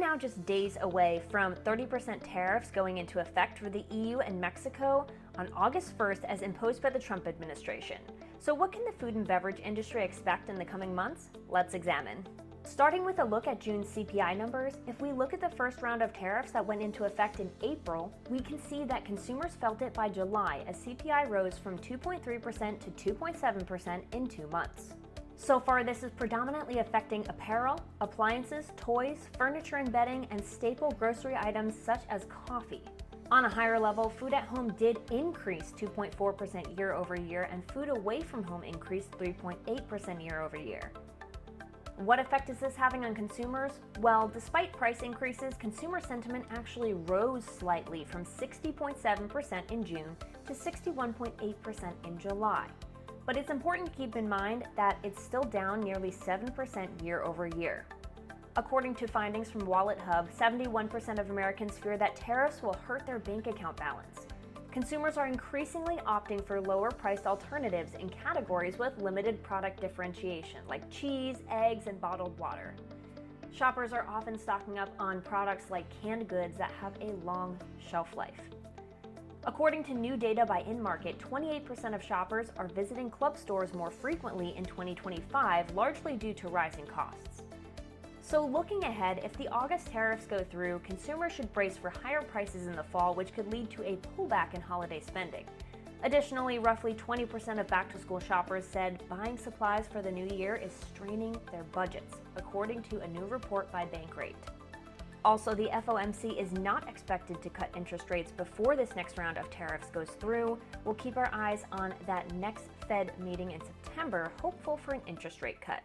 now just days away from 30% tariffs going into effect for the EU and Mexico on August 1st as imposed by the Trump administration. So what can the food and beverage industry expect in the coming months? Let's examine. Starting with a look at June's CPI numbers, if we look at the first round of tariffs that went into effect in April, we can see that consumers felt it by July as CPI rose from 2.3% to 2.7% in 2 months. So far, this is predominantly affecting apparel, appliances, toys, furniture and bedding, and staple grocery items such as coffee. On a higher level, food at home did increase 2.4% year over year, and food away from home increased 3.8% year over year. What effect is this having on consumers? Well, despite price increases, consumer sentiment actually rose slightly from 60.7% in June to 61.8% in July. But it's important to keep in mind that it's still down nearly 7% year over year. According to findings from WalletHub, 71% of Americans fear that tariffs will hurt their bank account balance. Consumers are increasingly opting for lower-priced alternatives in categories with limited product differentiation, like cheese, eggs, and bottled water. Shoppers are often stocking up on products like canned goods that have a long shelf life. According to new data by InMarket, 28% of shoppers are visiting club stores more frequently in 2025, largely due to rising costs. So looking ahead, if the August tariffs go through, consumers should brace for higher prices in the fall, which could lead to a pullback in holiday spending. Additionally, roughly 20% of back-to-school shoppers said buying supplies for the new year is straining their budgets, according to a new report by Bankrate. Also, the FOMC is not expected to cut interest rates before this next round of tariffs goes through. We'll keep our eyes on that next Fed meeting in September, hopeful for an interest rate cut.